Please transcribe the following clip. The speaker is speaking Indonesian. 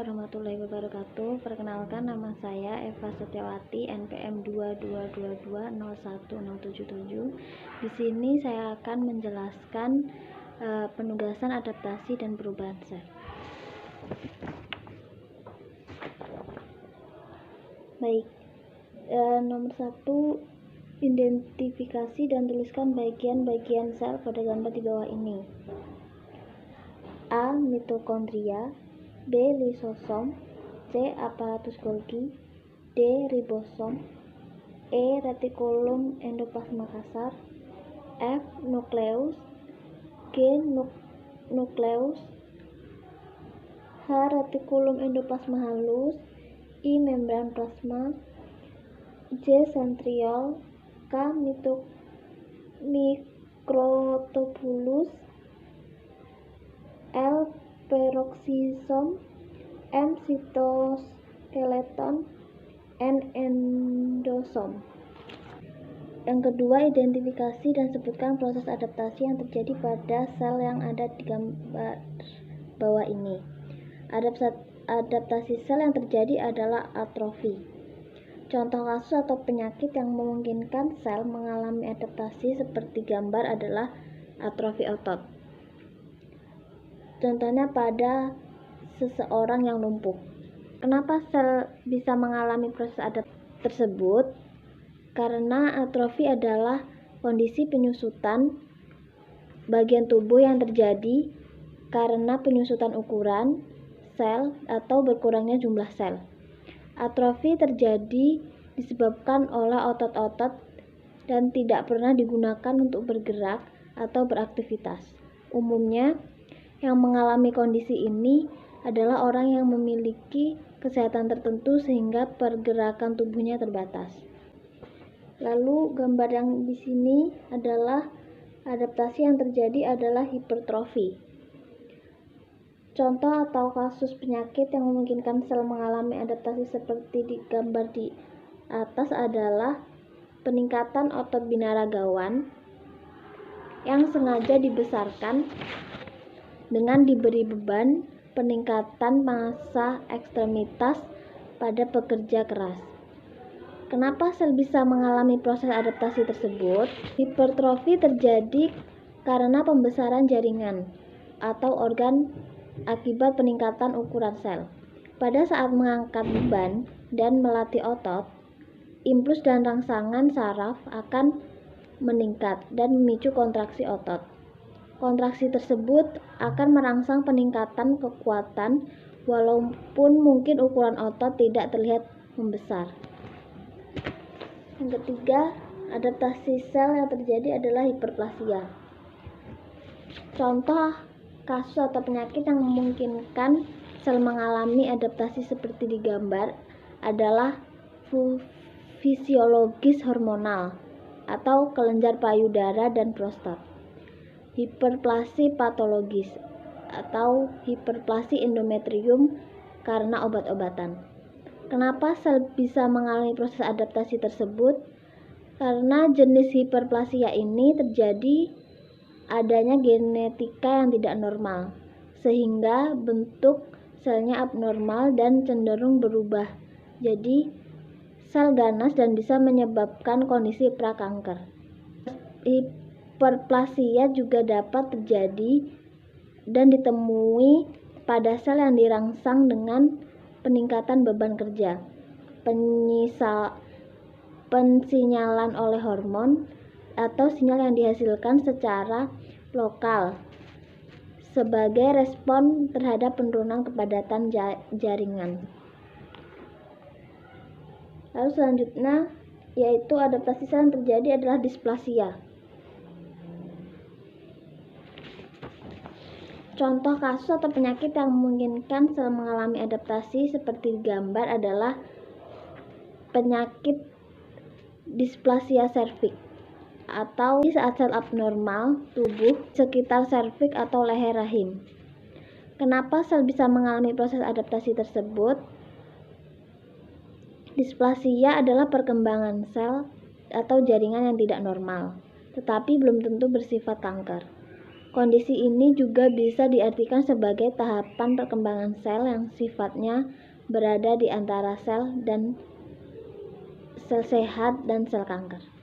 warahmatullahi wabarakatuh. Perkenalkan, nama saya Eva Setiawati, NPM 222201077. Di sini saya akan menjelaskan penugasan, adaptasi, dan perubahan sel. Baik, nomor 1, identifikasi dan tuliskan bagian-bagian sel pada gambar di bawah ini. A. Mitokondria, B. Lisosom, C. Aparatus Golgi, D. Ribosom, E. Retikulum endoplasma kasar, F. Nukleus, G. Nukleus, H. Retikulum endoplasma halus, I. Membran plasma, J. Centriole, K. Mikrotubulus, L. Peroxisom, M. Sitoskeleton, N. Endosom. Yang kedua, identifikasi dan sebutkan proses adaptasi yang terjadi pada sel yang ada di gambar bawah ini. Adaptasi sel yang terjadi adalah atrofi. Contoh kasus atau penyakit yang memungkinkan sel mengalami adaptasi seperti gambar adalah atrofi otot. Contohnya pada seseorang yang lumpuh. Kenapa sel bisa mengalami proses adaptasi tersebut? Karena atrofi adalah kondisi penyusutan bagian tubuh yang terjadi karena penyusutan ukuran sel atau berkurangnya jumlah sel. Atrofi terjadi disebabkan oleh otot-otot dan tidak pernah digunakan untuk bergerak atau beraktivitas. Umumnya, yang mengalami kondisi ini adalah orang yang memiliki kesehatan tertentu sehingga pergerakan tubuhnya terbatas. Lalu gambar yang di sini adalah adaptasi yang terjadi adalah hipertrofi. Contoh atau kasus penyakit yang memungkinkan sel mengalami adaptasi seperti di gambar di atas adalah peningkatan otot binaragawan yang sengaja dibesarkan dengan diberi beban peningkatan massa ekstremitas pada pekerja keras. Kenapa sel bisa mengalami proses adaptasi tersebut? Hipertrofi terjadi karena pembesaran jaringan atau organ akibat peningkatan ukuran sel. Pada saat mengangkat beban dan melatih otot, impuls dan rangsangan saraf akan meningkat dan memicu kontraksi otot. Kontraksi tersebut akan merangsang peningkatan kekuatan walaupun mungkin ukuran otot tidak terlihat membesar. Yang ketiga, adaptasi sel yang terjadi adalah hiperplasia. Contoh kasus atau penyakit yang memungkinkan sel mengalami adaptasi seperti di gambar adalah fisiologis hormonal atau kelenjar payudara dan prostat. Hiperplasi patologis atau hiperplasi endometrium karena obat-obatan. Kenapa sel bisa mengalami proses adaptasi tersebut? Karena jenis hiperplasia ini terjadi adanya genetika yang tidak normal, sehingga bentuk selnya abnormal dan cenderung berubah. Jadi, sel ganas dan bisa menyebabkan kondisi prakanker. Hiperplasia juga dapat terjadi dan ditemui pada sel yang dirangsang dengan peningkatan beban kerja, pensinyalan oleh hormon, atau sinyal yang dihasilkan secara lokal sebagai respon terhadap penurunan kepadatan jaringan. Lalu selanjutnya yaitu adaptasi sel yang terjadi adalah displasia. Contoh kasus atau penyakit yang memungkinkan sel mengalami adaptasi seperti gambar adalah penyakit displasia serviks atau saat sel abnormal tubuh sekitar serviks atau leher rahim. Kenapa sel bisa mengalami proses adaptasi tersebut? Displasia adalah perkembangan sel atau jaringan yang tidak normal, tetapi belum tentu bersifat kanker. Kondisi ini juga bisa diartikan sebagai tahapan perkembangan sel yang sifatnya berada di antara sel sehat dan sel kanker.